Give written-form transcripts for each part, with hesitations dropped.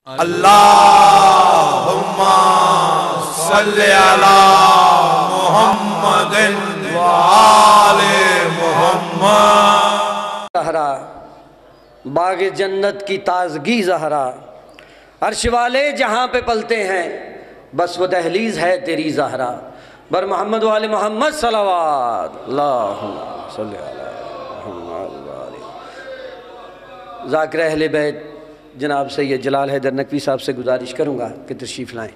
اللہم صلی علی محمد و آل محمد۔ زہرا باغ جنت کی تازگی زہرا، عرش والے جہاں پہ پلتے ہیں بس وہ دہلیز ہے تیری زہرا۔ بر محمد و آل محمد صلوات اللہم صلی علی محمد و آل۔ ذاکر اہل بیت جناب سید جلال حیدر نقوی صاحب سے گزارش کروں گا کہ تشریف لائیں۔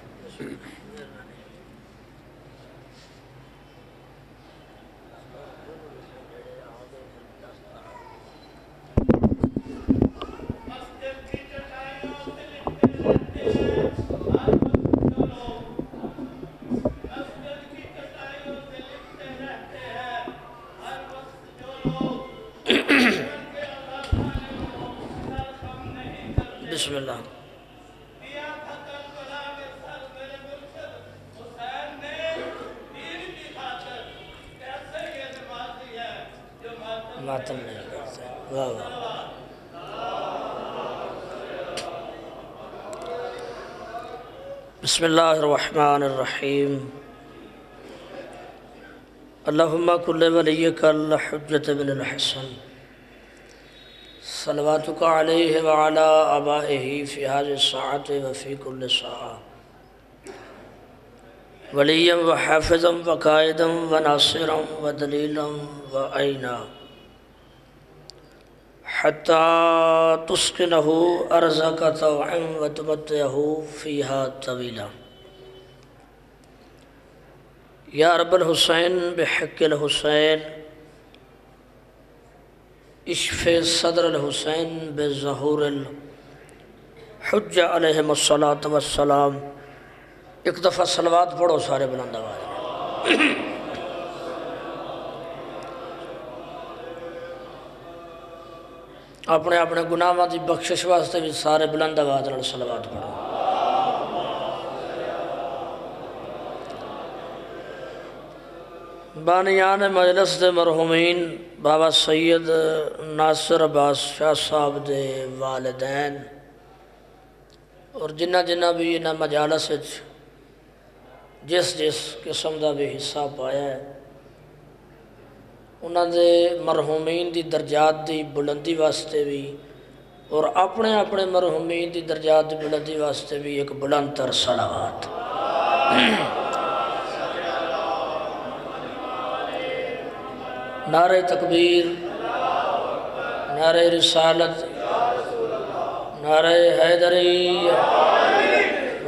بسم اللہ۔ ماتم نہیں کرتے، واہ واہ۔ بسم اللہ الرحمن الرحیم۔ اللہم کل ولیک الحجۃ بن الحسن صلواتک علیہ وعلا آبائہ فی هذه الساعة وفی کل ساعة ولیا وحافظا وقائدا وناصرا ودلیلا وعینا حتی تسکنہ ارضک طوعا وتمتعہ فیہا طویلا۔ یا رب الحسین بحق الحسین اشف صدر الحسین بظہور الحجہ علیہم الصلاۃ والسلام۔ ایک دفعہ صلوات پڑھو سارے بلند آواز میں۔ اپنے اپنے گناہاں دی بخشش واسطے بھی سارے بلند آواز میں صلوات پڑھو۔ بانیان مجلس دے مرحومین بابا سید ناصر عباس شاہ صاحب دے والدین اور جنہ بھی انہاں مجالس جس قسم دا بھی حصہ پایا ہے، انہاں دے مرحومین دی درجات دی بلندی واسطے بھی اور اپنے اپنے مرحومین دی درجات دی بلندی واسطے بھی ایک بلند تر صلوات۔ نعرہ تکبیر، نعرہ رسالت، نعرہ حیدری،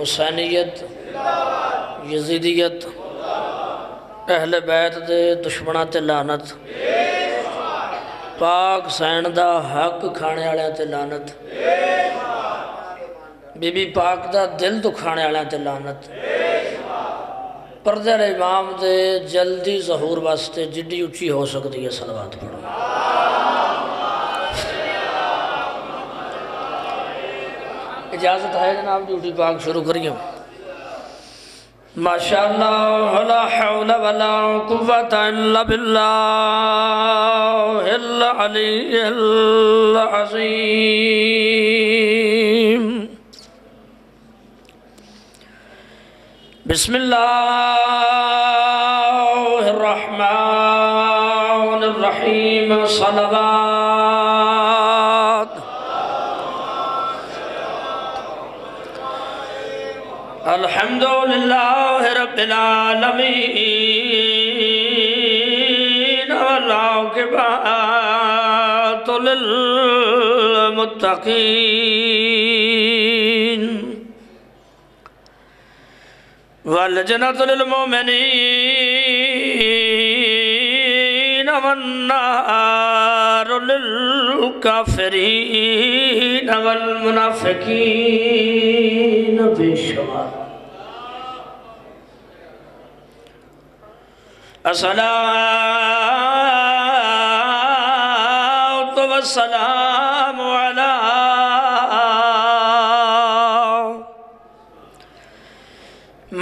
حسینیت، یزیدیت، اہل بیت دے دشمناں تے لعنت، پاک سین دا حق کھانے والے تے لعنت، بی بی پاک دا دل دکھانے والے تے لعنت، پردے امام دے جلدی ظہور واسطے جڈی اچھی ہو سکتی ہے صلوات پڑھو۔ اجازت ہے جناب ڈیوٹی پاک شروع کریے۔ ماشاءاللہ لا حول ولا قوة الا باللہ العلی العظیم۔ بسم اللہ الرحمن الرحیم۔ صلوات۔ الحمدللہ رب العالمین والعاقبۃ للمتقین والجنۃ للمؤمنین والنار للکافرین والمنافقین بے شمار۔ الصلاۃ والسلام علی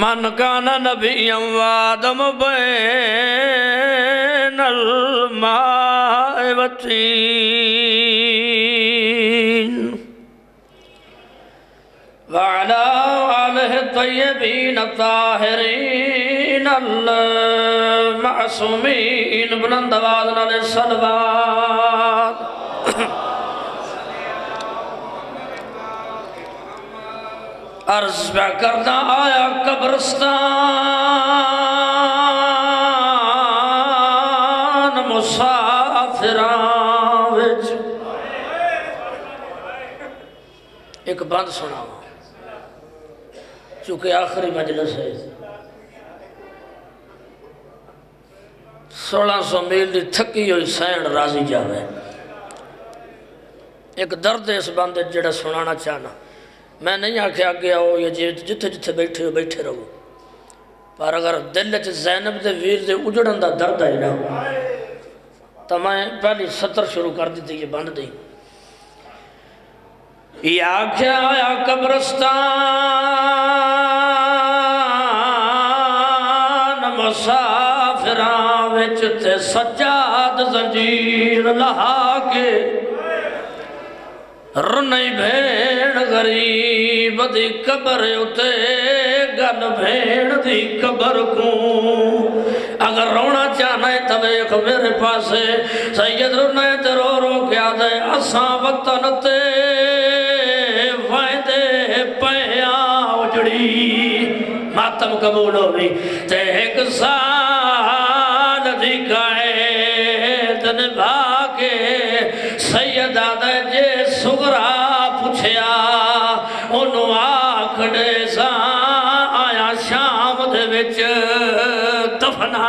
من کان نبیا وآدم بین الماء والطین وعلى آله الطيبين الطاهرين المعصومين بلند آوازنا للصلوات عرض پہ کرنا آیا قبرستان مسافران وچ ایک بند سنا چونکہ آخری مجلس ہے 1600 میل دی تھکی ہوئی سینڈ راضی جاوے ایک درد اس بند جڑا سنانا چاہنا میں نہیں آکھے آگے آؤ یا جتھے جتھے بیٹھے ہو بیٹھے رہو پر اگر دل چ زینب دے ویر دے اجڑن دا درد ہے نا تو میں پہلی سطر شروع کر دی تھی یہ بند دی یا کیا آیا قبرستان مسافران وچ تے سجاد زنجیر لہا کے رنائی بھیڑ غریب دی قبر اتے گل بھیڑ دی قبر کو اگر رونا چاہنا ہے تویخ میرے پاسے سید رنائی تے رو رو کیا دے اساں وطن تے وائدے پیاں اجڑی ماتم قبول ہوئی تے ایک سال دی قائد نبھا کے سید آدھے جے سغرا پوچھیا انہوں آکھڑے ساں آیا شام دے وچ دفنا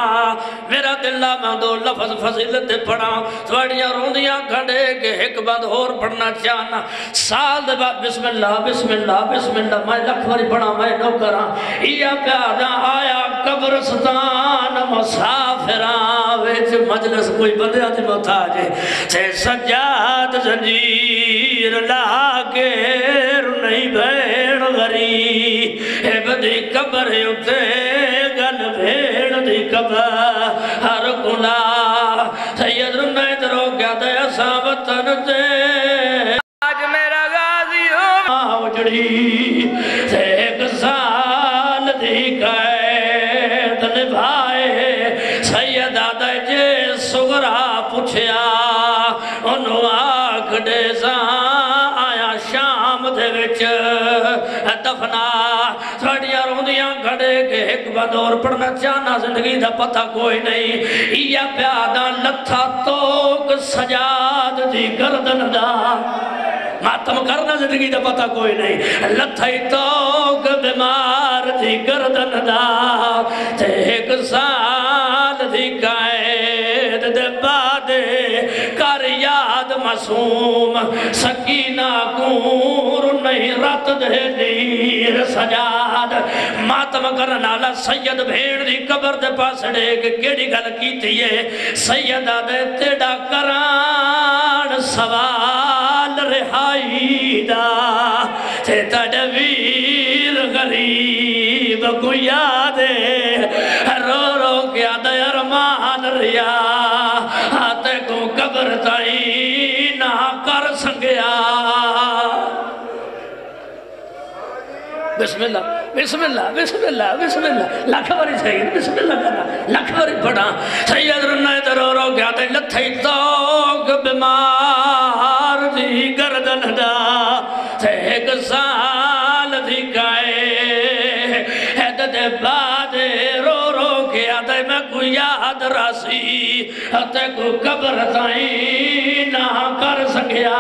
میرا دلہ میں دو لفظ فضیلت پڑھا تھوڑیاں روندیاں کھڑے کہ ایک بند اور پڑھنا چاہنا سال دے بعد بسم اللہ بسم اللہ بسم اللہ میں لکھوری پڑھا میں نوکرا یا پیادا آیا قبرستان مسافران وچ مجلس کوئی بندے آتی محتاج ہے تے سجاد زنجیر لاکے رنائی بھیڑ غریب اے بدی قبر اتے گل بھیڑ دی قبر ہر کلا سید رنائی درو کیا دے اساں وطن تے آج میرا غازی ہو اجڑی تے ایک سال دی قائد نبھائے سید آدھے جے سغرا پوچھیا انہوں آکھڑے ساں آیا شام دے وچ دفنا تھوڑیاں روندیاں کھڑے کہ ایک بند اور پڑھنا چاہنا زندگی دا پتہ کوئی نہیں یا پیادا لتھا توک سجاد دی گردن دا ماتم کرنا زندگی دا پتہ کوئی نہیں لتھائی توک بیمار دی گردن دا تے ایک سال دی قائد دے بادے کر یاد معصوم سکینہ کور نہیں رت دے دیر سجاد ماتم کرنا لا سید بھیڑ دی قبر دے پاس ڈیک کیڑی گل کی تھی ہے سیدہ دے تیڑا کران سوال رہائی دا تے تڑویر غریب کو یادے رو رو کیا دے ارمان ریا آتے کو قبر تائی نہ کر سنگیا بسم اللہ بسم اللہ بسم اللہ بسم اللہ لکھ باری سید بسم اللہ کرنا لکھ باری پڑھا سید رنائی درو رو گیا تے لتھائی توک بیمار دی گردن دا تے ایک سال دی گائے حیدت بعد رو رو گیا تے میں کو یاد راسی تے کو قبر تائیں نہ کر سکیا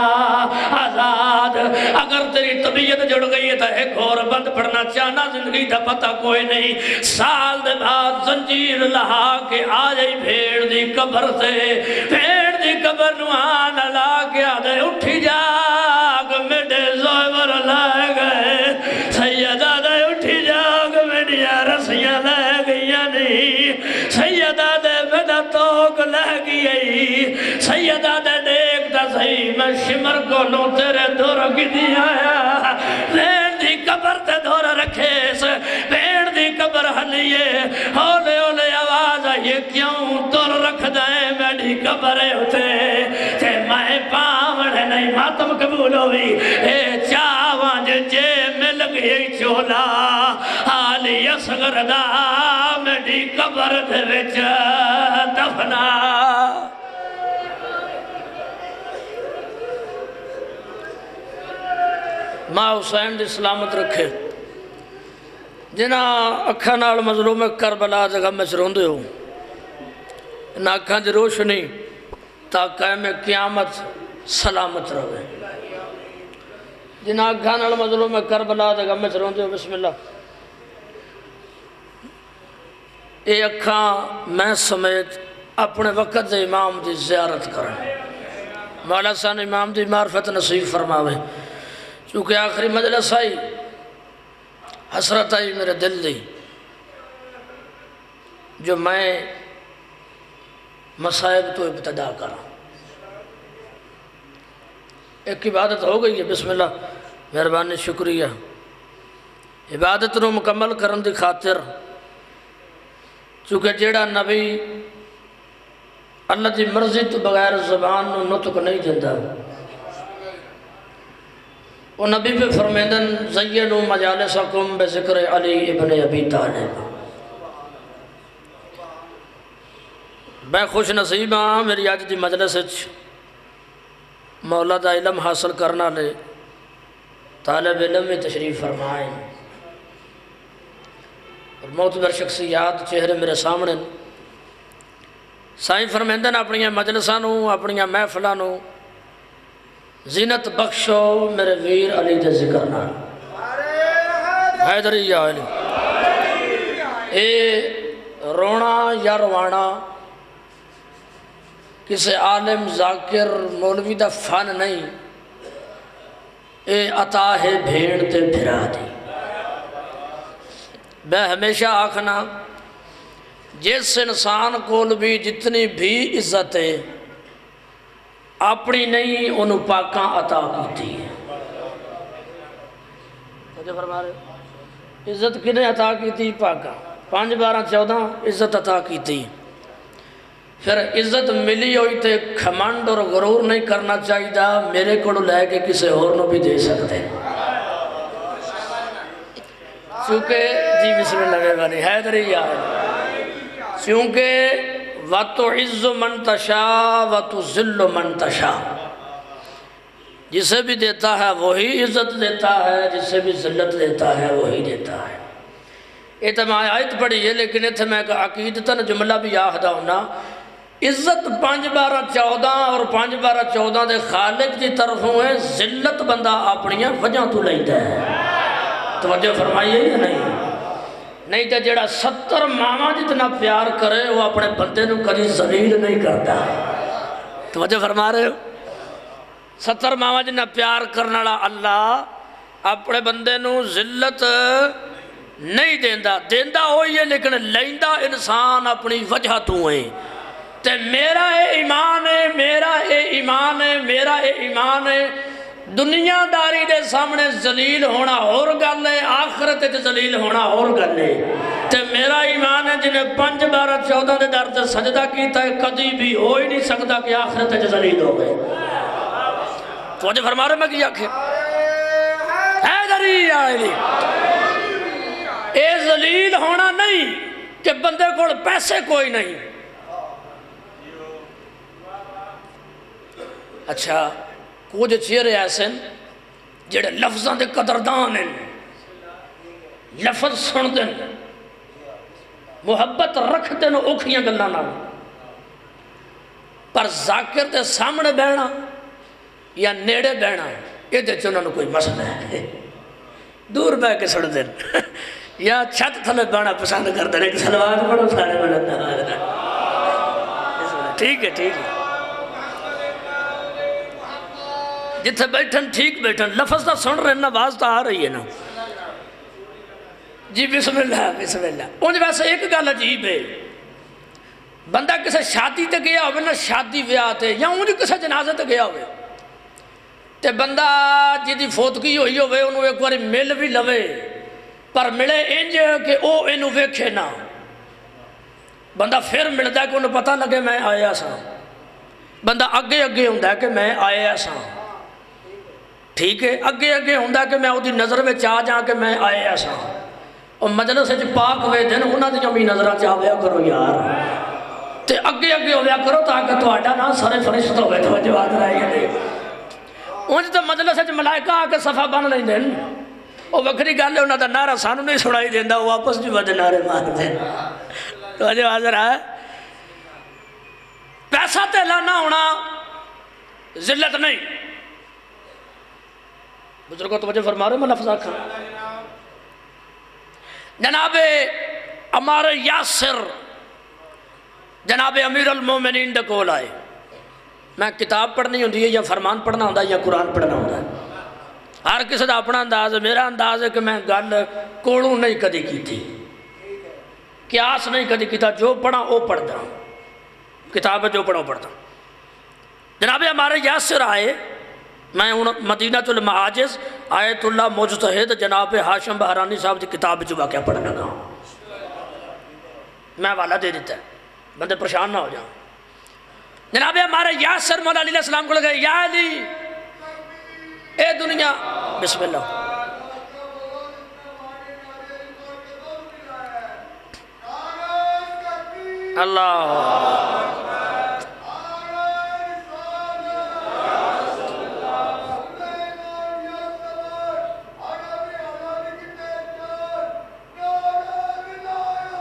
آزاد اگر تیری طبیعت جڑ گئی ہے تو ایک اور بند پڑھنا چاہنا زندگی دا پتہ کوئی نہیں سال دے بعد زنجیر لہا کے آجائی بھیڑ دی قبر سے بھیڑ دی قبر نوان لا کے آدھے اٹھی جاگ میڈے زوبر لائے گئے سیدہ دے اٹھی جاگ میڈیا رسیاں لے گئیاں نہیں سیدہ دے میڈا توک لے گئی سیدہ دے دیکھ دا صحیح میں شمر کو لوں تیرے دور کی دی آیا بھیڑ دی قبر تے دور رکھے سے بھیڑ دی قبر حلیے ہولے ہولے آواز آئیے کیوں دور رکھ دائیں میڈی قبرے ہوتے تے میں پاوڑ نہیں ماتم قبول ہوئی اے چاوان جے مل لگے چولا علی اصغر دا میری قبر دے وچ دفنا ماں حسین دی سلامت رکھے جنہ اکھاں نال مظلوم کربلا دے غم وچ روندے ہو ان اکھاں دی روشنی تا قائم قیامت سلامت رہے جنہ اکھاں نال مظلوم کربلا دے غم وچ روندے ہو بسم اللہ اے اکھاں میں سمیت اپنے وقت دے امام دی زیارت کریں مولا سان امام دی معرفت نصیب فرماوے چونکہ آخری مجلس آئی حسرت آئی میرے دل دی جو میں مصائب تو ابتدا کرا ایک عبادت ہو گئی ہے بسم اللہ مہربانی شکریہ عبادت نو مکمل کرن دی خاطر چونکہ جیڑا نبی اللہ دی مرضی تو بغیر زبان نو نطق نہیں دیندہ وہ نبی پہ فرمیدن زینو مجالسکم بذکر علی ابن ابی طالب میں خوش نصیب ہاں میری آج دی مجلس مولا دا علم حاصل کرنا لے طالب علم میں تشریف فرمائیں اور معتبر شخصیات چہرے میرے سامنے سائیں فرمیندن اپنی مجلسانوں اپنی محفلانوں زینت بخشو میرے ویر علی دے ذکر نال حیدری یا علی اے رونا یا روانا کسے عالم ذاکر مولوی دا فن نہیں اے عطا ہے بھیڑ تے بھرا دی میں ہمیشہ آکھنا جس انسان کول بھی جتنی بھی عزت ہے اپنی نہیں انہوں پاکاں عطا کیتی ہے مجھے فرما رہے عزت کنے عطا کیتی پاکاں 5 12 14 عزت عطا کیتی پھر عزت ملی ہوئی تے کھمنڈ اور غرور نہیں کرنا چاہیے میرے کو لے کے کسے اور نو بھی دے سکتے چونکہ جی بسم اللہ بانی حیدری یا چونکہ وَتُعِزُّ مَن تَشَاءُ وَتُذِلُّ مَن تَشَاءُ جسے بھی دیتا ہے وہی عزت دیتا ہے جسے بھی ذلت دیتا ہے وہی دیتا ہے یہ تو میں آیت پڑھی ہے لیکن یہ تو میں عقیدتاً جملہ بھی آخدہ ہونا عزت 5 12 14 اور 5 12 14 دے خالق کی طرف ہوئے ذلت بندہ اپنی وجہ تو لیتا ہے توجہ فرمائیے یا نہیں تو جڑا 70 ماما جتنا پیار کرے وہ اپنے بندے نو کبھی ذلیل نہیں کرتا توجہ فرما رہے ہو 70 ماما جتنا پیار کرنے والا اللہ اپنے بندے نو ذلت نہیں دیندہ ہوئی ہے لیکن لیندہ انسان اپنی وجہ تو ہے تے میرا اے ایمان ہے میرا اے ایمان ہے میرا اے ایمان ہے دنیا داری دے سامنے ذلیل ہونا اور گل ہے آخرت تے ذلیل ہونا اور گل ہے تے میرا ایمان ہے جنہیں 5 12 14 دے در تے سجدہ کیتا ہے کدی بھی ہو ہی نہیں سکتا کہ آخرت تے ذلیل ہو گئے تو آجے فرما رہے میں کیا کہ حیدری آئلی اے ذلیل ہونا نہیں کہ بندے کو پیسے کوئی نہیں اچھا کچھ چہرے ایسے جڑے لفظاں دے قدردان ہیں لفظ سن دیں محبت رکھ دیں اوکھیاں گلنا نہ پر ذاکر دے سامنے بہنا یا نیڑے بہنا یہ دے چونہ کوئی مسئلہ ہے دور بہ کے سن دیں یا چھت تھلے بہنا پسند کر دیں ایک سلوات پڑھو سارے بڑھتا ٹھیک ہے ٹھیک ہے جتھے بیٹھن ٹھیک بیٹھن لفظ تا سن رہے نا باز تا آ رہی ہے نا جی بسم اللہ انج ویسے ایک گل عجیب ہے بندہ کسے شادی تے گیا ہوئے نا شادی ویاہ تے یا انج کسے جنازے تے گیا ہوئے تے بندہ جی فوتگی ہوئی ہوئے انہوں ایک باری مل بھی لوے پر ملے انج کہ او انہوں ویکھے نا بندہ پھر ملتا ہے کہ انہوں پتہ لگے میں آیا سا بندہ اگے اگے ہوندہ ہے کہ میں آیا سا ٹھیک ہے اگے اگے ہوندہ کہ میں اُدھی نظر میں چاہ جاں کہ میں آئے ایسا اور مجلس سے پاک ہوئے دن انہاں دیاں بھی نظرہ چاہویا کرو یار تے اگے اگے ہویا کرو تاکہ تو آٹا نہ سارے فرشت ہوئے تو جواد رہے گئے انج تو مجلس سے ملائکہ آکے صفحہ بن لیں دن وہ وکری گالے انہاں دا نعرہ سانو نہیں سنائی دیندہ وہ واپس جو بد نعرے مار دیں تو جواد رہا ہے پیسہ تیلا نہ ہونا ذلت نہیں بزرگوں توجہ فرما رہے میں لفظ آکھا جناب عمار یاسر جناب امیر المومنین ڈکول آئے میں کتاب پڑھنی ہوندی ہے یا فرمان پڑھنا ہوندہ ہے یا قرآن پڑھنا ہوندہ ہے ہر کسی دا اپنا انداز ہے میرا انداز ہے کہ میں گل کوڑوں نہیں کدی کی تھی قیاس نہیں کدی کی تھا جو پڑھا وہ پڑھتا کتاب ہے جو پڑھا وہ پڑھتا جناب ہمارے یاسر آئے میں مدینہ المعاجز آیت اللہ مجتہد جناب ہاشم بہرانی صاحب دی کتاب جو واقعہ پڑھنا لگا میں حوالہ دے دیتا ہے بندے پریشان نہ ہو جاؤں جناب ہمارے یاسر مولا علیہ السلام کو لگے یا علی اے دنیا بسم اللہ اللہ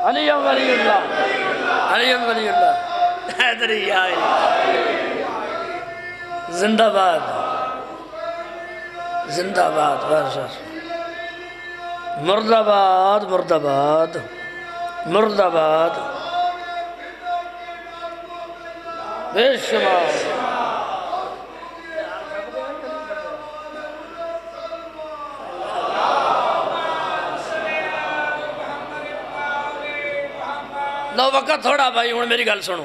علی ولی اللہ علی ولی اللہ حیدری یا زندہ باد زندہ باد مرد آباد مرد آباد مرد آباد بے شمار لو وقت تھوڑا بھائی ہوں میری گل سنو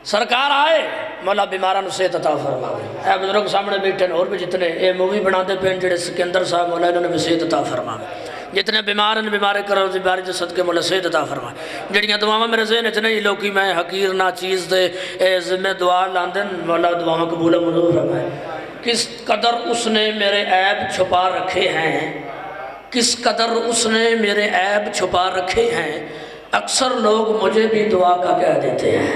سرکار آئے مولا بیمارہ نو صحت عطا فرمائے اے بزرگ سامنے بیٹھے اور بھی جتنے اے مووی بنا دے پین جڑے سکندر صاحب مولا انہوں نے بھی صحت عطا فرمائے جتنے بیمار ہیں بیمارے کرو بیماری جو صدقے مولا صحت عطا فرمائے جڑیاں دعاواں میرے ذہن اچھ نہیں لوکی میں حقیر نہ چیز دے اے ذمہ دعا لاندن مولا دعاواں قبول منظور فرمائے کس قدر اس نے میرے عیب چھپا رکھے ہیں کس قدر اس نے میرے عیب چھپا رکھے ہیں اکثر لوگ مجھے بھی دعا کا کہہ دیتے ہیں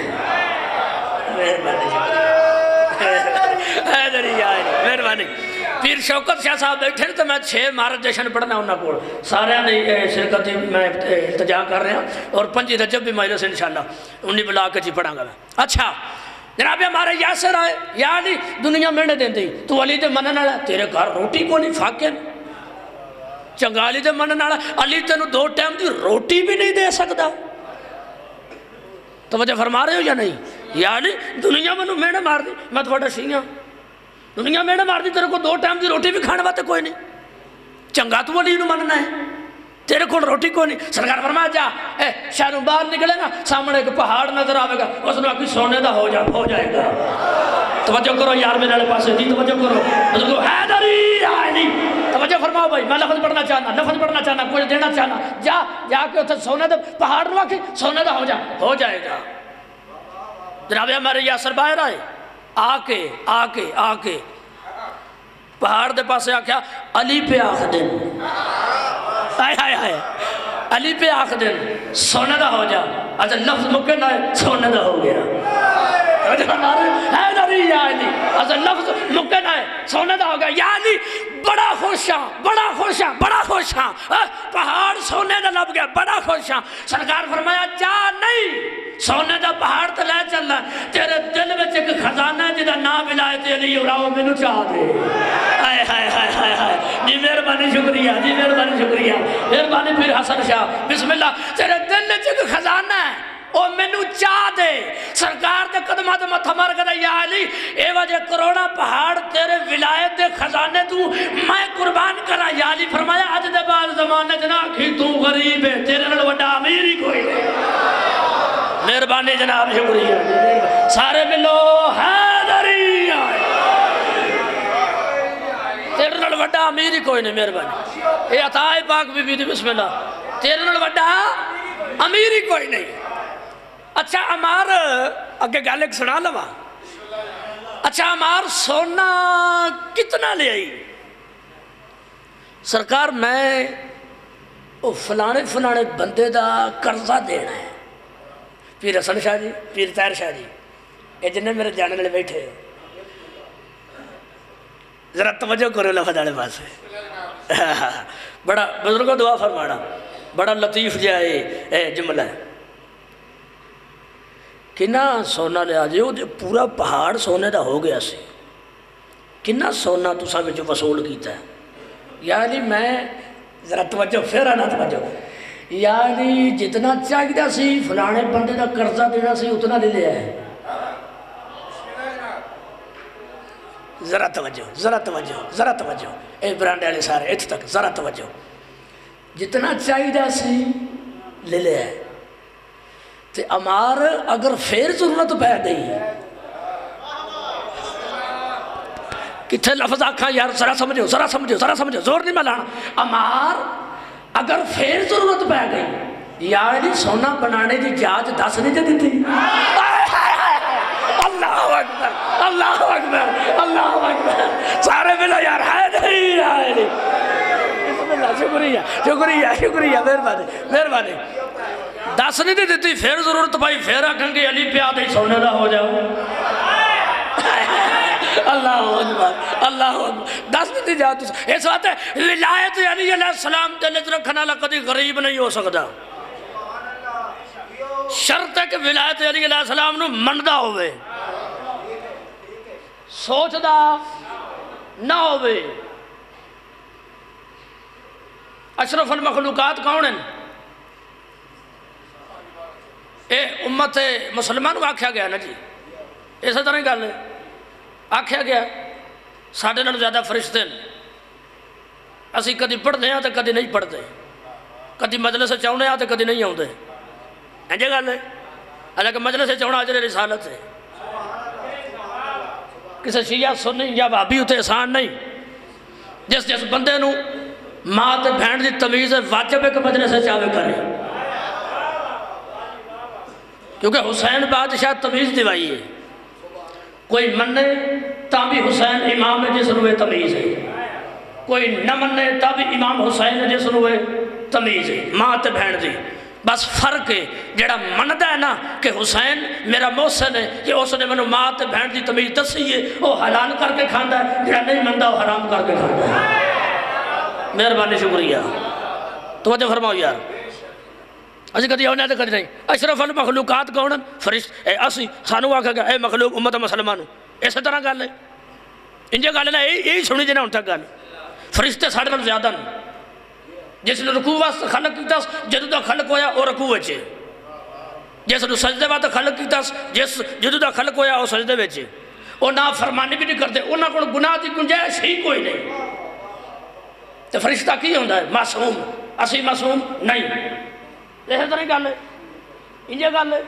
مہربانی پیر شوکت شاہ صاحب بیٹھے تو میں 6 مارچ جشن پڑھنا انہوں کو سارے نے شرکت میں التجا کر رہے ہیں اور 5 رجب بھی مجلس انشاءاللہ انہیں بلا کے جی پڑھا گا میں اچھا جناب ہمارے یاسر آئے یا علی دنیا میں نے دیں دی تو علی دے منن والا تیرے گھر روٹی کو نہیں فاقے چنگا علی دے منن والا علی تینوں 2 ٹائم دی روٹی بھی نہیں دے سکتا توجہ فرما رہے ہو یا نہیں یا علی دنیا میں میڑے مار دی میں تھوڑا شیعہ دنیا میڑے مار دی تیرے کو 2 ٹائم دی روٹی بھی کھانے باتے کوئی نہیں چنگا تو علی نو مننا ہے تیرے کو روٹی کو نہیں سرکار فرمایا جا شہروں باہر نکلے گا سامنے ایک پہاڑ نظر آئے گا اس نے آکی سونے دا ہو جائے گا توجہ کرو یار میرے لئے پاسے دی توجہ کرو حضرت حیدری آئینی توجہ فرماؤ بھائی میں لفظ پڑھنا چاہنا لفظ پڑھنا چاہنا کچھ دینا چاہنا جا کے اتھے سونے دا پہاڑ نو آکی سونے دا ہو جائے گا جناب ہمارے یاسر باہر آئے آ کے پہاڑ دے پاسے آکھیا علی پہ آخ دن آئے علی پہ آخ دن سونے دا ہو جا اچھا لفظ مکن آئے سونے دا ہو گیا حیدری یا علی اچھا لفظ مکن آئے سونے دا ہو گیا یا علی بڑا خوش ہاں پہاڑ سونے دا لب گیا بڑا خوش ہاں سرکار فرمایا جا نہیں سونے دا پہاڑ تو لے چلنا تیرے دل میں ایک خزانہ ہے جدہ نام ولایت علی اڑاؤ میں نو چاہ دے جی مہربانی شکریہ مہربانی پھر حسن شاہ بسم اللہ تیرے دل میں ایک خزانہ ہے او میں نو چاہ دے سرکار دے قدمہ دے متھا مار کر یا علی اے وجہ کروڑا پہاڑ تیرے ولایت دے خزانے تو میں قربان کرا یا علی فرمایا آج دے بعد زمانے جناب کی تو غریب ہے تیرے نل وڈا امیر ہی کوئی نہیں مہربانی جناب شکریہ سارے ملو حیدری تیرے نل وڈا امیر ہی کوئی نہیں مہربانی اے عطا پاک بی بی دی بسم اللہ تیرے نل وڈا امیر ہی کوئی نہیں اچھا عمار اگے گالے سنا لوا اچھا عمار سونا کتنا لے آئی سرکار میں وہ فلانے بندے دا قرضہ دینا ہے، پیر حسن شاہ جی، پیر طاہر شاہ جی، یہ جنہیں میرے جانے والے بیٹھے ذرا توجہ کرو لفظ والے پاس بڑا بزرگوں دعا فرمانا، بڑا لطیف جہا یہ جملہ ہے کنا سونا لیا جی، وہ پورا پہاڑ سونے دا ہو گیا سی، کنا سونا تساں وچ وصول کیتا ہے؟ یعنی میں ذرا توجہ پھر آنا توجہ، یعنی جتنا چاہیے سی فلانے بندے دا قرضہ دینا سی اتنا لے لیا ہے۔ ذرا توجہ ذرا توجہ ذرا توجہ، اے برانڈے والے سارے اتھ تک ذرا توجہ، جتنا چاہیے سی لے لیا ہے تے امار اگر پھر ضرورت پہ گئی کتھے لفظ آکھاں یار ذرا سمجھو ذرا سمجھو ذرا سمجھو، زور نہیں میں لانا، امار اگر پھر ضرورت پہ گئی یعنی سونا بنانے دی جاج 10 نہیں دے دیتی۔ اللہ اکبر اللہ اکبر اللہ اکبر، سارے ملا یار ہے نہیں شکریہ شکریہ شکریہ، مہربانی مہربانی، 10 نہیں دے دیتی، پھر ضرورت پائی پھر آکھیں گے علی پیادہ ہی سونے دا ہو جاؤ۔ اللہ اکبر اللہ اکبر، 10 دیتی جاؤ تو اس بات ہے ولایت علی علیہ السلام دلت رکھنا اللہ کدی غریب نہیں ہو سکتا، شرط ہے کہ ولایت علی علیہ السلام نو مندا ہوئے، سوچدا نہ ہوئے۔ اشرف المخلوقات کون ہیں؟ اے امت مسلمان آکھیا گیا نا جی، اس طرح ہی گل ہے، آکھیا گیا ساڑھے نال زیادہ فرشتے ہیں، اسی کدی پڑھتے ہیں تو کدی نہیں پڑھتے، کدی مجلس چاہنے ہیں تو کدی نہیں آتے، انجھے گل ہے، حالانکہ مجلس چاہنا اجر رسالت ہے، کسی شیعہ سنی یا وہابی ہوتے احسان نہیں، جس بندے نو ماں تے بہن دی تمیز واجب ہے کہ مجلس چاہے کرے، کیونکہ حسین بادشاہ تمیز دیوائی ہے، کوئی مننے تا بھی حسین امام ہے جس نوے تمیز ہے، کوئی نہ مننے تا بھی امام حسین ہے جس نوے تمیز ہے، ماں تے بہن دی، بس فرق ہے جڑا مندہ ہے نا کہ حسین میرا محسن ہے کہ اس نے منو ماں تے بہن دی تمیز دسی ہے، وہ حلال کر کے کھاندا ہے، جڑا نہیں مندہ وہ حرام کر کے کھاندا ہے۔ مہربانی شکریہ، توجہ فرماؤ یار، اسی کدی ہونے تو کدی نہیں۔ اشرف المخلوقات کون ہیں؟ فرشت اسی سانو آکھا گیا اے مخلوق امت مسلمانوں، اسی طرح گل ہے، انجھے گل ہے نا یہی سنی جنہیں انٹھا گل، فرشتے ساڑھے نال زیادہ نہیں، جس نے رکوع واسطے خلق کیتا جدو دا خلق ہویا وہ رکوع وچے، جس نے سجدے واسطے خلق کیتا جس جدو دا خلق ہویا وہ سجدے وچے، وہ نافرمانی بھی نہیں کرتے، انہاں کو گناہ دی گنجائش ہی کوئی نہیں۔ تو فرشتہ کی ہوندا ہے؟ معصوم، اسی معصوم نہیں، اسی طرح گل ہے، انجھے گل ہے،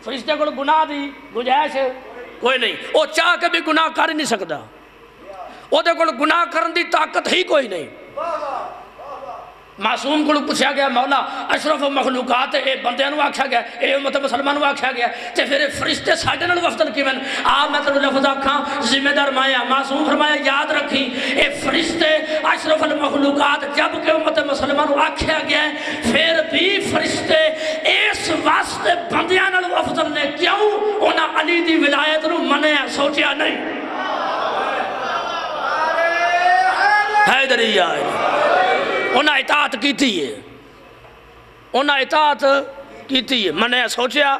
فرشتے کو گناہ دی گنجائش کوئی نہیں، وہ چاہ کے بھی گناہ کر نہیں سکتا، وہ دے کو گناہ کرن دی طاقت ہی کوئی نہیں۔ معصوم کو پوچھا گیا مولا اشرف مخلوقات اے بندیاں نو آکھیا گیا اے امت مسلمان نو آکھیا گیا تے پھر فرشتے ساڈے نال وفدن کیویں؟ میں تینوں لفظ آکھاں ذمہ دار مایا معصوم فرمایا یاد رکھی اے فرشتے اشرف المخلوقات جب کہ امت مسلمان نو آکھیا گیا ہے پھر بھی فرشتے اس واسطے بندیاں نال وفدن نے کیوں؟ انہاں علی دی ولایت نو منیا سوچیا نہیں، حیدری انہاں اطاعت کیتی ہے، انہاں اطاعت کیتی ہے، منع سوچیا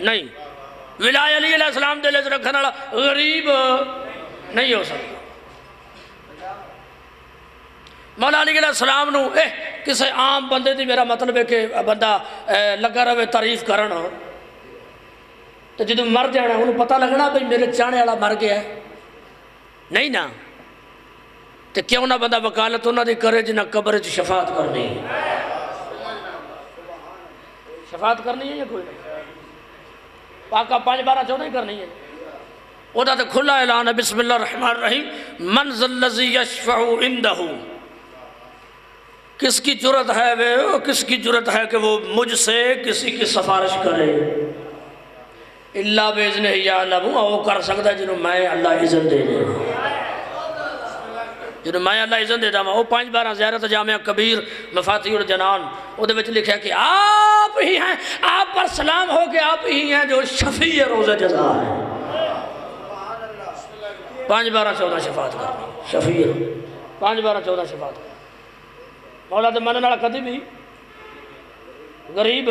نہیں۔ ولایت علی علیہ السلام دل وچ رکھن والا غریب نہیں ہو سکتا۔ مولا علی علیہ السلام نو کسے عام بندے دی میرا مطلب ہے کہ بندہ لگا رہے تعریف کرنا تو جدو مر جانا انہوں پتہ لگنا بھئی میرے چاہنے والا مر گیا ہے نہیں نا، تو کیوں نہ بندہ وکالت انہوں نے کرے جنہ قبر شفاعت کرنی ہے، شفاعت کرنی ہے یا کوئی نہیں، پاکہ 5-12-14 کرنی ہے، وہ تو کھلا اعلان ہے بسم اللہ الرحمن الرحیم من ذا الذی یشفع عندہ، کس کی جرت ہے وہ، کس کی جرت ہے کہ وہ مجھ سے کسی کی سفارش کرے، اللہ بِإِذْنِهِ یعلم، وہ کر سکتا ہے جنہوں میں اللہ اذن دے دے۔ جنہوں میں اللہ عزت دے داما وہ 5/12 زیارت جامعہ کبیر مفاتیح الجنان وہ دے وچ لکھا کہ آپ ہی ہیں، آپ پر سلام ہو کہ آپ ہی ہیں جو شفیع روز جزا ہے۔ 5/12 شفاعت کرنا شفیع 5/12 شفاعت کرنا مولا دے منن والا کدی بھی غریب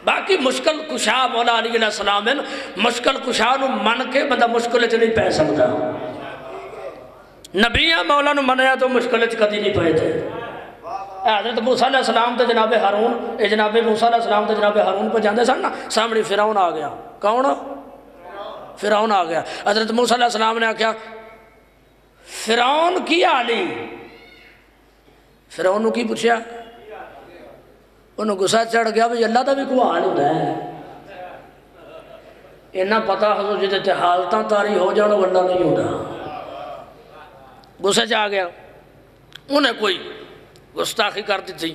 باقی مشکل کشا مولا علیہ السلام ہے مشکل کشا نو من کے بندہ مشکل چ نہیں پہ سکتا نبیاں مولا نو منیا تو مشکل چ کدی نہیں پائے تھے حضرت موسیٰ علیہ السلام تے جناب ہارون جناب موسیٰ علیہ السلام تے جناب ہارون پہ جاندے سن نا سامنے فرعون آ گیا کون فرعون آ گیا حضرت موسیٰ علیہ السلام نے آکھیا فرعون کی حالی فرعون نو کی پوچھیا انہوں غصہ چڑھ گیا بھی اللہ دا بھی کوئی حال ہوتا ہے انہاں پتا حضور جدے تے حالتاں تاری ہو جانا واللہ نہیں ہوتا غصہ چاہ گیا انہیں کوئی گستاخی کر دی تھی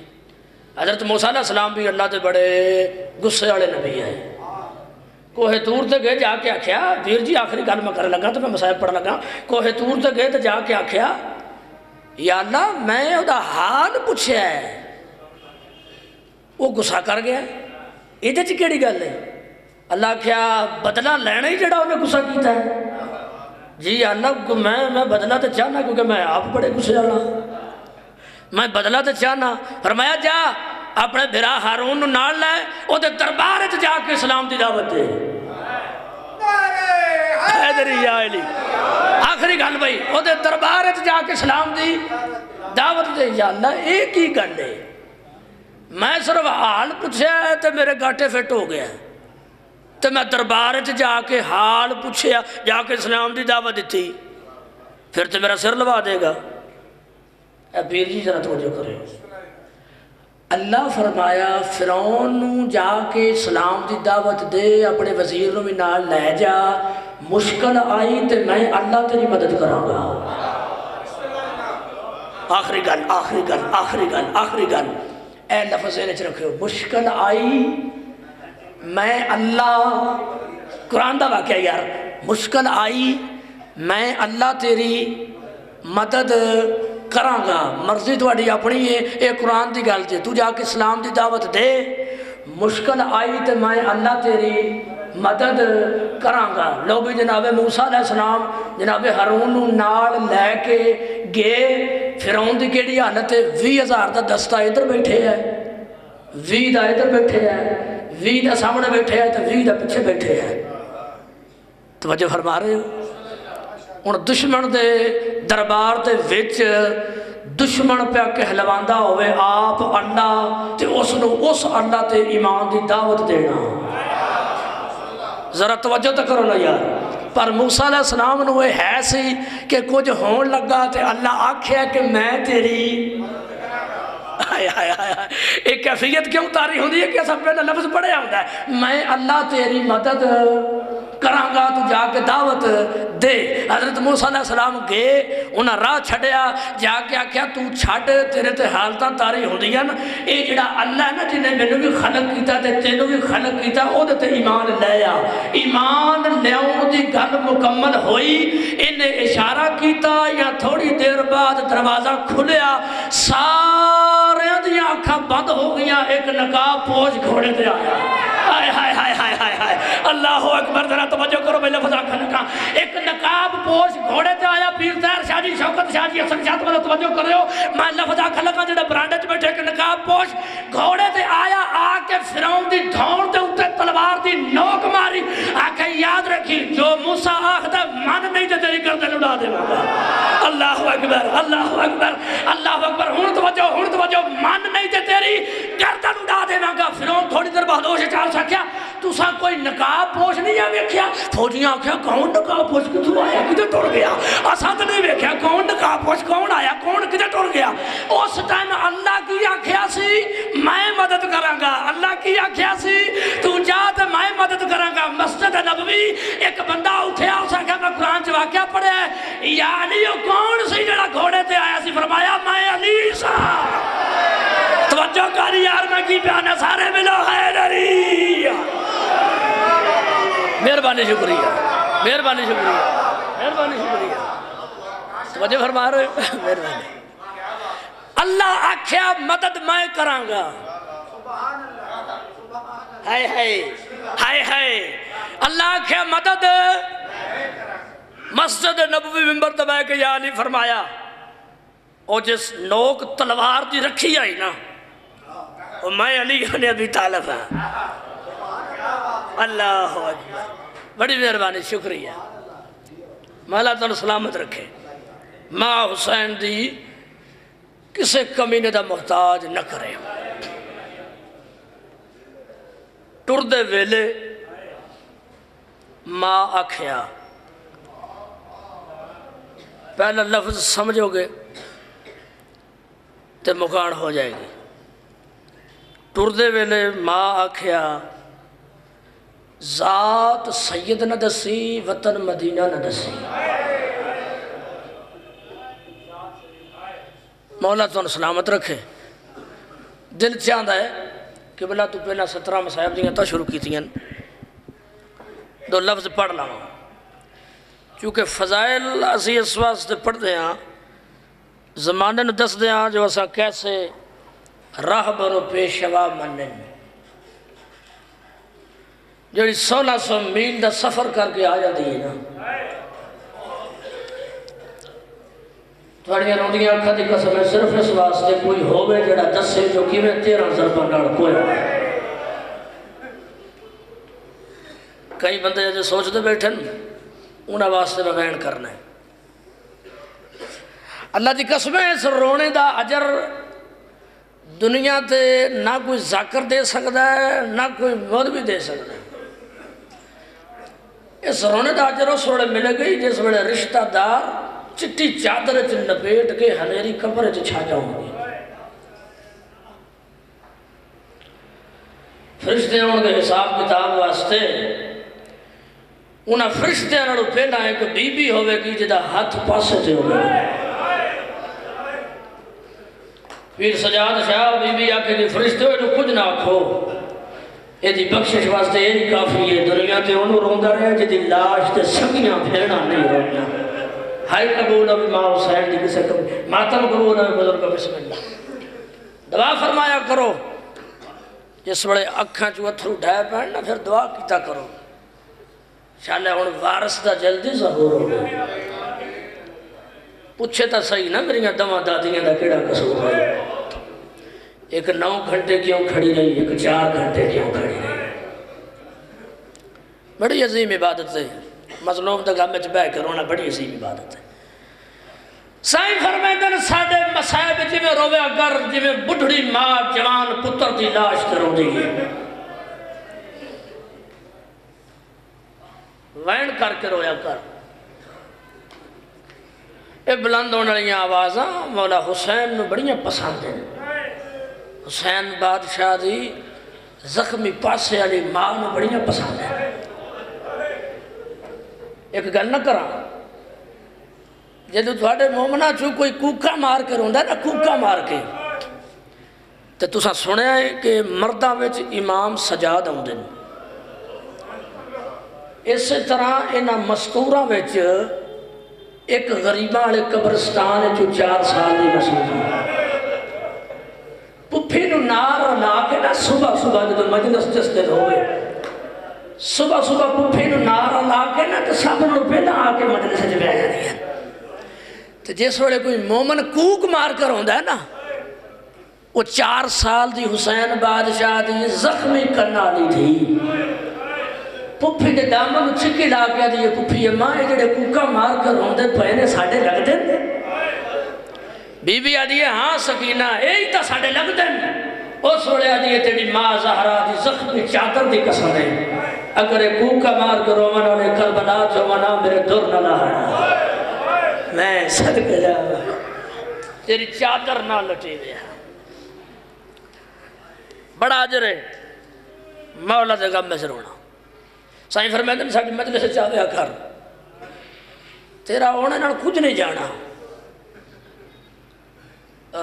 حضرت موسیٰ علیہ السلام بھی اللہ دے بڑے غصے والے نبی ہیں کوہ طور تے گئے جا کے آکھیا ویر جی آخری گل میں کرنے لگا تو میں مصائب پڑھ لگا کوہ طور تے گئے تو جا کے آکھیا یا اللہ میں او دا حال پوچھیا ہے وہ غصہ کر گیا یہ چ کیڑی گل ہے اللہ کیا بدلہ لینا ہی جڑا انہیں غصہ کیتا ہے جی اللہ میں بدلہ تو چاہنا کیونکہ میں آپ بڑے غصے والا میں بدلہ تو چاہنا فرمایا جا اپنے بھرا ہارون نو نال لے او دے دربار وچ جا کے اسلام دی دعوت دے حیدری یا علی آخری گل بھائی او دے دربار وچ جا کے اسلام دی دعوت دے یا اللہ ایک ہی گل ہے میں صرف حال پوچھا ہے تو میرے گاٹے فٹ ہو گیا تو میں دربار جا کے حال پوچھیا جا کے اسلام دی دعوت دیتی پھر تو میرا سر لوا دے گا اے پیر جی ذرا توجہ کرے اللہ فرمایا فرعون نو جا کے اسلام دی دعوت دے اپنے وزیر نو بھی نال لے جا مشکل آئی تو میں اللہ تیری مدد کراں گا آخری گل آخری گل آخری گل آخری گل اے لفظ انچ رکھو مشکل آئی میں اللہ قرآن دا واقعہ یار مشکل آئی میں اللہ تیری مدد کراں گا مرضی تواڈی اپنی ہے اے قرآن دی گل جے تو جا کے اسلام دی دعوت دے مشکل آئی تے میں اللہ تیری مدد کراں گا لوگ جناب موسیٰ علیہ السلام جناب ہارون نو نال لے کے گئے فرعون دی کیڑی حالت ہے 20,000 دا دستہ ادھر بیٹھے ہے 20 دا ادھر بیٹھے ہے 20 دا سامنے بیٹھے ہے تو 20 دا پیچھے بیٹھے ہے توجہ فرما رہے ہو ان دشمن دے دربار دے وچ دشمن پہ کہلواندہ ہوئے آپ اللہ تے اس نو اس اللہ تے ایمان دی دعوت دینا ذرا توجہ تو کرو نا یار پر موسیٰ علیہ السلام نو یہ ہے سی کہ کچھ ہون لگا تے اللہ آکھیا کہ میں تیری ایک کیفیت کیوں تاری ہوندی ہے کہ سب پہلے لفظ پڑھے آتا ہے میں اللہ تیری مدد کراں گا تو جا کے دعوت دے حضرت موسیٰ علیہ السلام گئے انہاں راہ چھڑیا جا کے آکھیا تو چھڑ تیرے تے حالتاں تاری ہوندیاں اے جڑا اللہ نا جنہیں مینوں بھی خلق کیتا تے تینوں بھی خلق کیتا او دے تے ایمان لے آ ایمان لیاؤں دی گل مکمل ہوئی انہیں اشارہ کیتا یا تھوڑی دیر بعد دروازہ کھلیا سارے دیاں آنکھاں بند ہو گیا ایک نقاب پوش گھوڑے تے آیا ہائے ہائے ہائے ہائے ہائے ہائے اللہ اکبر ذرا توجہ کرو میں لفظ آنکھا نکا ایک نقاب پوش گھوڑے تے آیا پیر تیر شاہ جی شوکت شاہ جی حسن شاہ والا توجہ کر رہے ہو میں لفظ آنکھا لگا جڑا برانڈے چ بیٹھے ایک نقاب پوش گھوڑے تے آیا آ کے فرعون دی دھون تے اوتے تلوار دی نوک ماری آکھے یاد رکھی جو موسیٰ آخدا من نہیں تے تیری گردن اڑا دیواں گا اللہ اکبر اللہ اکبر اللہ اکبر ہن توجہ من نہیں تے تیری گردن اڑا دیواں گا فرعون تھوڑی دیر بعد ہوش چال سکیا تساں کوئی نقاب پوش نہیں ہے ویکھیا فوجیاں آکھیا کون نقاب پوش کتھوں آیا کدھر ٹر گیا اساں تے نہیں ویکھیا کون نقاب پوش کون آیا کون کدھر ٹر گیا اس ٹائم اللہ کی آکھیا سی میں مدد کراں گا اللہ کی آکھیا سی تو جا تے میں مدد کراں گا مسجد نبوی ایک بندہ اٹھیا اس آکھیا میں قرآن چ واقعہ پڑھیا ہے یا علی کون سی جڑا گھوڑے تے آیا سی فرمایا میں علی سا توجہ کاری یار میں کی پیانا سارے ملو حیدری مہربانی شکریہ مہربانی شکریہ مہربانی شکریہ توجہ فرما رہے ہو؟ مہربانی۔ اللہ آکھیا مدد میں کرانگا، ہائے ہائے ہائے ہائے، اللہ آکھیا مدد، مسجد نبوی ممبر دبائے کہ یا علی فرمایا اور جس نوک تلوار دی رکھی آئی نا اور میں علی نے ابھی طالب ہاں۔ اللہ اکبر، بڑی مہربانی، شکریہ، مولا تعالیٰ سلامت رکھے، ماں حسین دی کسے کمینے دا محتاج نہ کرے۔ ٹردے ویلے ماں آکھیا، پہلا لفظ سمجھو گے تے مکان ہو جائے گی۔ ٹردے ویلے ماں آکھیا ذات سید نہ دسی وطن مدینہ نہ دسی۔ مولا تو سلامت رکھے۔ دل چاہتا ہے کہ بلا تو پہلا 17 مصائب دیاں تو شروع کی تھیں، دو لفظ پڑھ لاؤں کیونکہ فضائل اسی اس واسطے پڑھ دے ہیں، زمانے نے دس دے ہیں جو اسا کیسے راہ برو پیشوا منن، جوڑی 1600 میل دا سفر کر کے آیا دیئے نا، تھوڑیاں روڑیاں اکھا دی قسم ہے صرف اس واسطے کوئی ہوئے جڑا دسے جو کیویں 13 ضربہ نڑ پویا۔ کئی بندے جو سوچ دے بیٹھن انہاں واسطے میں بیان کرنا ہے۔ اللہ دی قسم ہے اس رونے دا اجر دنیا تے نہ کوئی ذاکر دے سکتا ہے نہ کوئی مولوی دے سکتا ہے۔ اس رونے دا اجر اس وقت ملے گئی جس وقت رشتہ دار چٹی چادر لپیٹ کے ہنیری قبر چھا جاؤں گی۔ فرشتے ان کے حساب کتاب واسطے انہاں فرشتے انہوں پہلا ہے کہ بی بی ہوئے گی جدہ ہاتھ پاسے تے ہوئے گی۔ پیر سجاد شاہ بی بی آکے کہ فرشتے ہوئے جو کچھ نہ کھو، یہ دی بخشش واسطے یہ کافی ہے، دنیا تے انہوں روندہ رہے جدی لاش تے سگیاں پھیرنا نہیں روندہ۔ ہائی قبول ابھی ماں حسین دی کسے کبھی ماتم قبول ابھی بزرگ بسم اللہ دعا فرمایا کرو، جس بڑے اکھاں چو اتھرو ڈھائے پہننا پھر دعا کیتا کرو، شاءاللہ ان وارث دا جلدی ظہور ہو گئے۔ پوچھے تا صحیح نا میری دماں دادیاں دا کیڑا قصور ہے، ایک 9 گھنٹے کیوں کھڑی رہی، ایک 4 گھنٹے کیوں کھڑی رہی۔ بڑی عظیم عبادت ہے، مظلوم دا گام میں بہ کے رونا بڑی عظیم عبادت ہے۔ سائیں فرمیدن ساڑھے مسائب جی میں روے اگر جی میں بڑھڑی ماں جوان پتر دی لاش تے رو دی ہے، وین کر کے رویا کر۔ اے بلند ہونے والی آوازاں مولا حسین نو بڑیاں پسند ہیں۔ حسین بادشاہ دی زخمی پاسے والی ماں نو بڑیاں پسند ہیں۔ ایک گل نہ کرا جدو تھوڑے مومنہ چو کوئی کوکا مار کر ہوندہ ہے نا، کوکا مار کے تو تسا سنے ہے کہ مردہ وچ امام سجاد ہوندے۔ اس طرح انہا مستورہ وچ ایک غریبہ والے قبرستان ہے جو 4 سال دی مسئلہ پپھی نو نار لا کے نا صبح جدو مجلس جس دن ہوئے صبح پپھی نو نار لا کے نا تو سب نو پہلا آ کے مجلس جب آیا نہیں ہے۔ تو جس وقت کوئی مومن کوک مار کر ہوندہ ہے نا، وہ 4 سال دی حسین بادشاہ دی زخمی کرنالی تھی، پپھی دے دامن چکی لا کے دی پپھی ماں یہ جڑے کوکا مار کر ہوندے پہنے ساڑھے لگ دیں۔ بی بی آدھی ہے ہاں سکینہ ایک تا ساڑھے لگ دیں۔ اس وڑے آدھی ہے تیری ماں زہرہ دی زخمی چادر دی قسم ہے، اگر ایک کوکا مار کر رومنہ نے کربلا جو منا میرے دور نہ لاہا، میں صدقے جاؤں تیری چادر نہ لٹی دیا۔ بڑا عجر ہے مولا دے غم میں سے رونا۔ سائیں فرمیدن ساڑھی مجلس سے چاہے کر تیرا ہونے نہ کچھ نہیں جانا،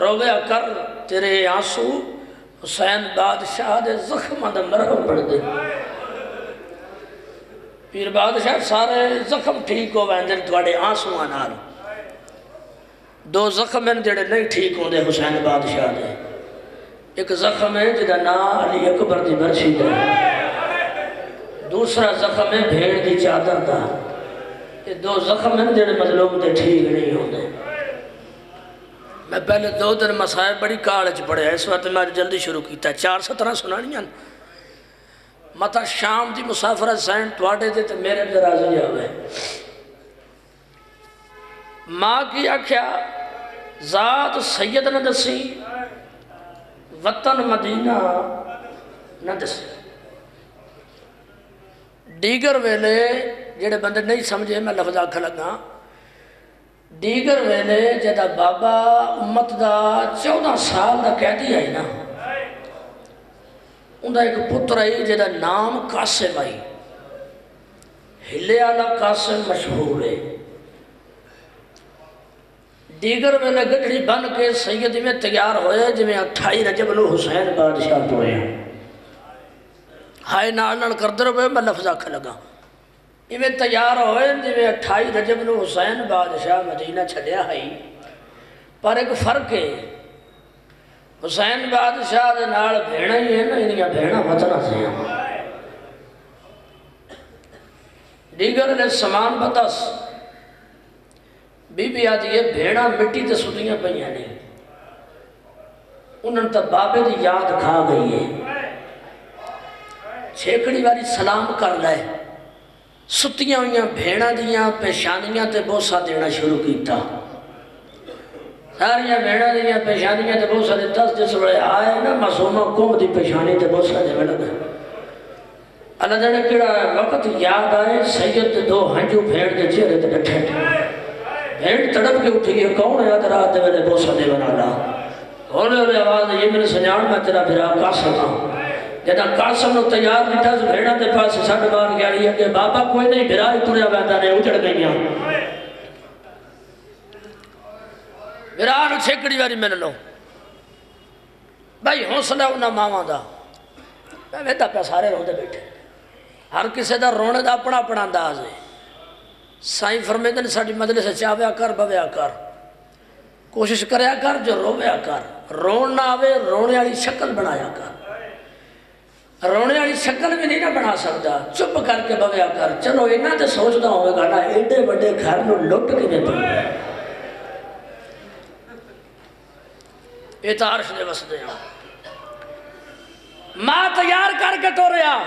روے کر تیرے آنسو حسین بادشاہ دے زخمہ دے مرہم پڑھ دے۔ پیر بادشاہ سارے زخم ٹھیک ہو ویندن توڑے آنسو آنال دو زخم ہیں جڑے نہیں ٹھیک ہوندے حسین بادشاہ دے. ایک زخم ہے جدا نام علی اکبر دی برسی دا، دوسرا زخم ہے بھیڑ دی چادر دا. یہ دو زخم ہیں جڑے مظلوم دے ٹھیک نہیں ہوندے. میں پہلے 2 دن مسائب بڑی کالج پڑھے، اس وقت میں جلدی شروع کیتا ہے. 4 17 سنانیاں متا شام دی مسافرت سین تواڈے دے تے میرے تے راضی ہوئے. ماں کی آکھیا ذات سید نہ دسی، وطن مدینہ نہ دسی. دیگر ویلے جڑے بندے نہیں سمجھے میں لفظ آکھ لگا، دیگر ویلے جدا بابا امت دا 14 سال دا قیدی آئی نا، اندھا ایک پتر آئی جدا نام قاسم آئی، ہلے آلا قاسم مشہور ہے. دیگر ویلے گڑھڑی بن کے سیدی میں تیار ہوئے جی میں 28 رجب نو حسین بادشاہ پوئے ہیں. ہائے نال کردر ہوئے میں لفظ آکھ لگا. یہ میں تیار ہوئے جی میں 28 رجب نو حسین بادشاہ مدینہ چھڑیا ہے. پر ایک فرق ہے، حسین بادشاہ دے نال بھیڑا ہی ہے نا، انہیں بھیڑا وطنہ سے ہیں. دیگر نے سامان بتس بی بی آدھی ہے بھیڑا مٹی تے سٹیاں پہیاں نہیں، انہوں نے تب بابے دی یاد کھا گئی ہے. چھیکڑی واری سلام کر لائے، ستیاں ہوئیاں بھیڑا دیاں پیشانیاں تے بوسا دینا شروع کیتا. ساریاں بھیڑا دیاں پیشانیاں تے بوسا دیتا، جس وڑے آئے نا معصومہ کم دی پیشانی تے بوسا دے میں لگا. اللہ جانے کیڑا وقت یاد آئے سید 2 ہنجو بھیڑ دے چہرے تے ڈٹھے بھیڑ تڑپ کے اٹھی ہے. کون یاد رات دے میں بوسا دے بنا لا ہونے ہوئے آواز یہ میرے سنیان میں تیرا پھرا قاسم ہوں. جدا قاسم نو تیار نٹھا سے بھیڑا دے پاس ساڑھ بار گیا رہی ہے کہ بابا کوئی نہیں بھرا ہی تُریا بیندہ نے اجڑ گئیاں. بھرا نو چھکڑی واری میں لو بھائی حوصلہ انہا ماما دا. میں ویدہ پہ سارے رو دے بیٹھے، ہر کسے دا رونے دا اپنا اپنا انداز ہے. سائیں فرمیدن ساڑھی مجلس چاہویا کر بویا کر، کوشش کریا کر جو رویا کر. رون نہ آوے رونے والی شکل بنایا کر. رونے والی شکل بھی نہیں نہ بنا سکتا، چپ کر کے بویا کر. چلو انہاں تے سوچدا ہوئے گا نا ایڈے بڑے گھر نو لٹ کے میں پڑ یہ تارش دے وسدے ہیں. ماں تیار کر کے تو رہا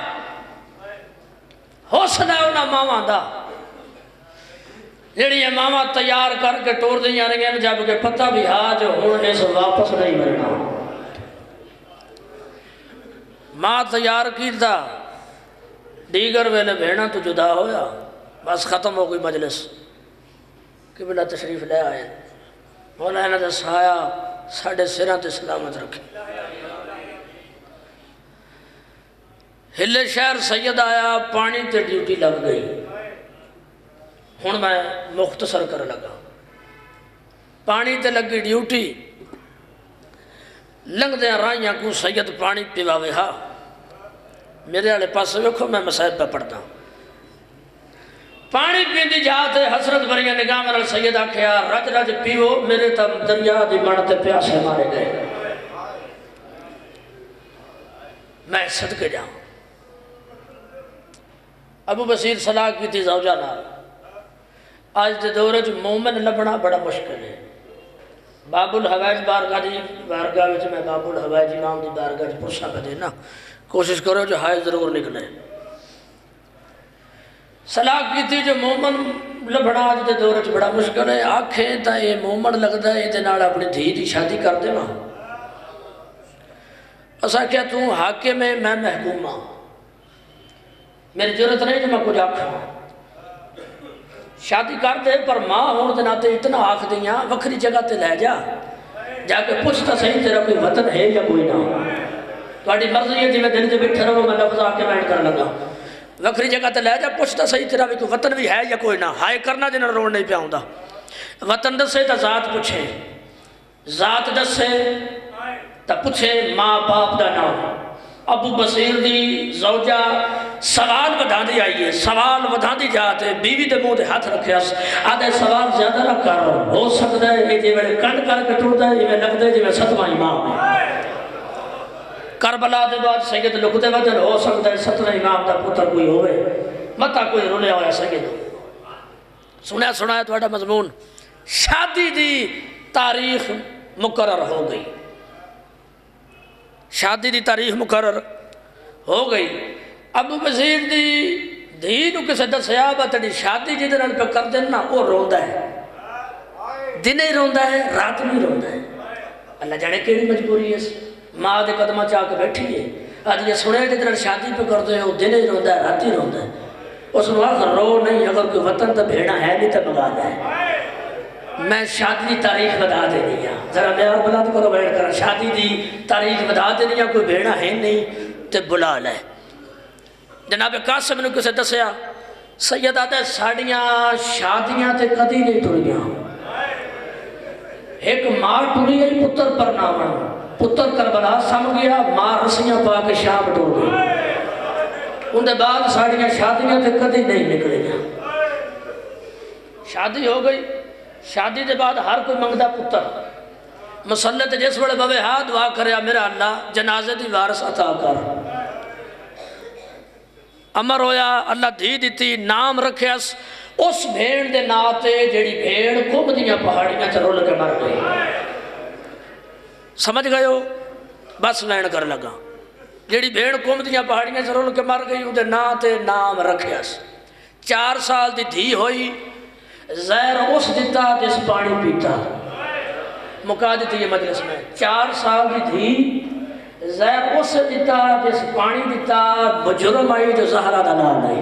حوصلہ انہاں ماما دا جیڑی یہ ماما تیار کر کے ٹور دیا رہی ہیں جب کہ پتہ بھی ہاں جو ہوں اس واپس نہیں مرنا. ماں تیار کی دا دیگر ویلے بھیڑا تو جدا ہویا، بس ختم ہو گئی مجلس. قبلہ تشریف لے آئے، مولانا دا سایہ ساڑھے سرہ تے سلامت رکھے. ہلے شہر سید آیا، پانی تے ڈیوٹی لگ گئی. ہن میں مختصر کر لگا. پانی تے لگی ڈیوٹی، لنگ دے رائیاں کو سید پانی پیواوے ہاں. میرے والے پاس ویکھو میں مسائب پہ پڑھتا. پانی پیندی جاتے حسرت بھریاں نگاہ مرل سید آکھیا رج رج پیو میرے تم دریا دی مڑتے پیاسے مارے گئے. میں صدقے جاؤں. ابو بصیر صلاح کی تھی زوجہ نال. آج دے دورے جو مومن لبنا بڑا مشکل ہے. باب الحوائج بارگاہ دی بارگاہ وچ میں باب الحوائج امام دی بارگاہ دی پرسا پہ دینا کوشش کرو جو حائز ضرور نکلے. صلاح کی تھی جو مومن لبنا آج دے دورے جو بڑا مشکل ہے. آنکھیں تا یہ مومن لگتا ہے یہ نال اپنی دھی دی شادی کر دے ماں. اسا کیا تو حاکم ہے میں محکوم ہوں، میری ضرورت نہیں جو میں کچھ آکھاں. شادی کر دے پر ماں ہون دے ناتے اتنا آکھ دیاں وکری جگہ تے لے جا کے پوچھتا صحیح تیرا کوئی وطن ہے یا کوئی نہ. تواڈی مرضی ہے جی میں دل دے بیٹھے رہو میں لفظ آ کے بیان کر لگا. وکری جگہ تے لے جا پوچھتا صحیح تیرا بھی کوئی وطن بھی ہے یا کوئی نہ. ہائے کرنا جنہاں روڑ نہیں پیا ہوندا. وطن دسے تا ذات پوچھے، ذات دسے تا پوچھے ماں باپ دا نام. ابو بصیر دی زوجہ سوال بدھا دی آئیے، سوال بدھا دی جاتے بیوی دے منہ دے ہاتھ رکھے اس آدھے سوال زیادہ نہ کر ہو سکتا ہے یہ جی میں کنڈ کر کے ٹوٹ ہے یہ میں لگ دے جی میں ستواں امام ہے کربلا دے بعد سید لکھتے وجہ ہو سکتا ہے 17 امام دا پتر کوئی ہوئے متا کوئی رولے ہویا سید سنیا تھوڑا مضمون شادی دی تاریخ مقرر ہو گئی، شادی دی تاریخ مقرر ہو گئی۔ ابو بصیر دی دھی نو کسے دسیا با تیری شادی جدے نال پہ کر دینا وہ روندا ہے، دن ہی روندا ہے رات بھی روندا ہے۔ اللہ جانے کیڑی مجبوری ہے، ماں دے قدمہ چاہ کے بیٹھی ہے، آج یہ سنے جدے نال شادی پہ کر دے وہ دن ہی روندا ہے رات ہی روندا ہے۔ اس نے آخر رو نہیں، اگر کوئی وطن تا بھیڑا ہے نہیں تا بگا ہے۔ میں شادی دی تاریخ بتا دے دیا ذرا میں اور بلا تو بیٹھ کر شادی دی تاریخ بتا دے دیا کوئی بھیڑا ہے نہیں تے بلا لے۔ جناب قاسم نے کسے دسیا سید آتا ہے ساڑیاں شادیاں تے کدی نہیں ٹریاں، ایک ماں ٹری ہے پتر پر نامن، پتر کربلا سم گیا، ماں رسیاں پا کے شام ٹور گئی، ان دے بعد ساڑیاں شادیاں تے کدی نہیں نکلے گا۔ شادی ہو گئی، شادی دے بعد ہر کوئی منگدہ پتر مسلط جس بڑے بابے ہاں دعا کرے میرا اللہ جنازے دی وارث عطا کر۔ امر ہویا اللہ دھی دیتی نام رکھے اس بھیڑ دے ناتے جیڑی بھیڑ کم دیاں پہاڑیاں چرول کے مر گئی۔ سمجھ گئے ہو بس لین کر لگا جیڑی بھیڑ کم دیاں پہاڑیاں چرول کے مر گئی اندے ناتے نام رکھے 4 سال دی دھی ہوئی، زہر اس دیتا جس پانی پیتا، مکا دیتی یہ مجلس میں 4 سال دی دھی زہر اس دیتا جس پانی دیتا، مجرم آئی جو زہرہ دا نال آئی،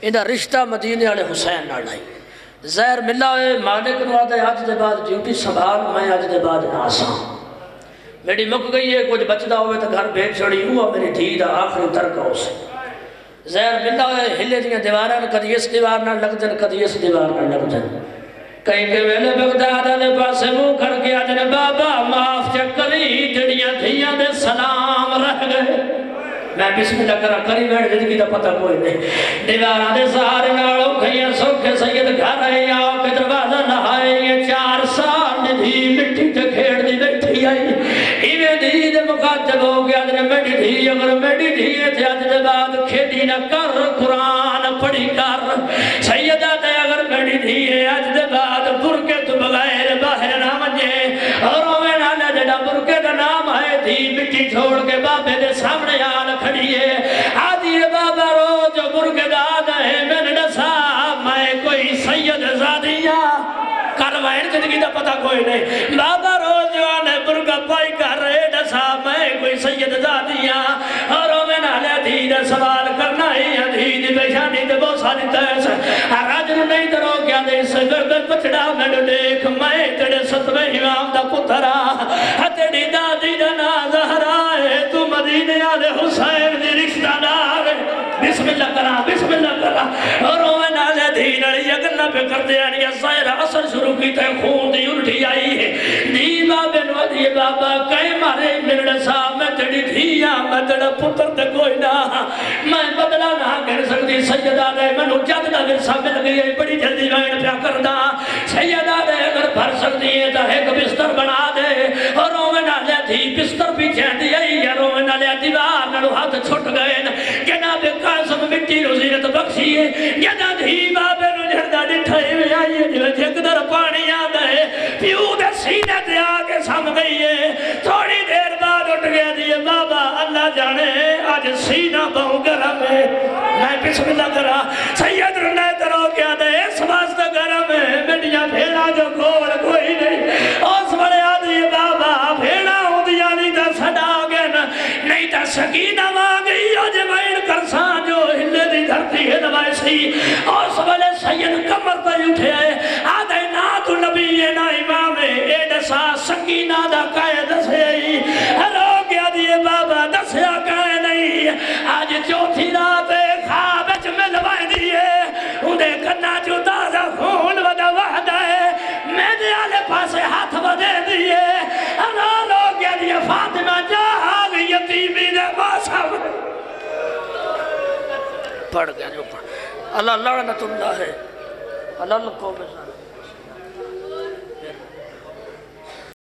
اندھا رشتہ مدینے والے حسین نال آئی۔ زہر ملا ہے مالک نو آدھے آج دے بعد ڈیوٹی سنبھال میں آج دے بعد ناساں میری مک گئی ہے کچھ بچدہ ہوئے تو گھر بھیج چھوڑی ہوا میری دھی دا آخری ترکہ اسے۔ زہر ملا ہوئے ہلے دیاں دیواران کدی اس دیوار نہ لگ دن کدی اس دیوار نہ لگ دن، کہیں کہ ویلے بغداد نے پاسے منہ کر کے آجنے بابا معاف چکری جڑیاں دھیاں دے سلام رہ گئے۔ میں بسم اللہ کرا کری بیٹھ زندگی دا پتہ کوئی نہیں، دیواران دے سہارے نالوں کھئیاں سوکھے سید گھر رہے آؤ کے دروازہ لہائے، یہ 4 سال دھی مٹی تے کھیڑ دی بیٹھی آئی، ایویں دھی دے مقاتب ہو گیا جنے میڈی دھی اگر میڈی دھی تھے آج دے بعد کھیڑی نہ کر قرآن پڑھی کر، سیدہ دے اگر میڈی دھی ہے آج دے بعد برکے تو بغیر باہر نہ منجے، اور میں نہ جڑا برکے دا نام ہے دھی مٹی چھوڑ کے بابے دے سامنے آل کھڑی ہے، آدھی بابا رو جو برکے دا ہے میں نے نسا میں کوئی سید زادیاں کروائن زندگی دا پتہ کوئی نہیں، بابا روز جوانے برگا پائی کر رہے نسا میں کوئی سید زادیاں، اور میں نالے دید سوال کرنا ہی دید بیشانی دے بہت ساری تیس راجن نہیں درو کیا دے اس گردن پچڑا میں دیکھ میں تیرے 7ویں امام دا پترا تیری دادی دا نازہرا ہے تو مدینے آلے حسین دی رشتہ دار، بسم اللہ کرا بسم اللہ کرا، اور میں نالے دین علی اگرنا پہ کر دیا نہیں الظاہر اثر شروع کی تے خون دی الٹھی آئی ہے، دی بابے نو دی بابا کئی مارے میرے صاحب میں تیری دھیاں میں تیرا پتر تے کوئی نہ میں بدلا نہ کر سکتی، سیدہ دے منو جد دا ورسہ مل گئی ہے بڑی جلدی وین پیا کردہ، سیدہ دے اگر بھر سکتی ہے تو ایک بستر بنا دے، اور میں نالے دھی بستر پیچھے دی آئی ہے، اور میں نالے دیوار نالو ہاتھ چھٹ گئے جناب قاسم مٹی روزیرت بخشی ہے، جنہ دھی بابے نو جھردہ ڈٹھائی میں آئی ہے جو جھک در پانی آدھا ہے، پیو دے سینے دے آگے سم گئی ہے، تھوڑی دیر بعد اٹھ گیا دیئے بابا اللہ جانے آج سینہ بہو گرم ہے، میں بسم اللہ کرا سید رنے درو کیا دے اس واسطہ گرم ہے، میڈیا بھیڑا جو گول کوئی نہیں، اس بڑے آدھی بابا بھیڑا ہوں دیا نہیں تا سڑا گیا نہیں تا سکینہ مانگئی آج بین کرسان جو ہلے دی دھرتی ہے نوائی سی، اس بڑے سید کمر پر اٹھے آئے آدھے نا تو نبی نا امام اے دسا سکینہ دا قائد سے ہلو کیا دیئے بابا دسیا کائے نہیں، آج چوتھی رات خواب اچ میں لوائی دیئے انہیں کرنا جو تازہ خون ودا وحدہ ہے میں نے آلے پاسے ہاتھ ودے دیئے ہلو کیا دیئے فاطمہ جا آگ یتیمی دے پاس پڑھ گیا جو پڑھ اللہ لعنت اللہ ہے اللہ کو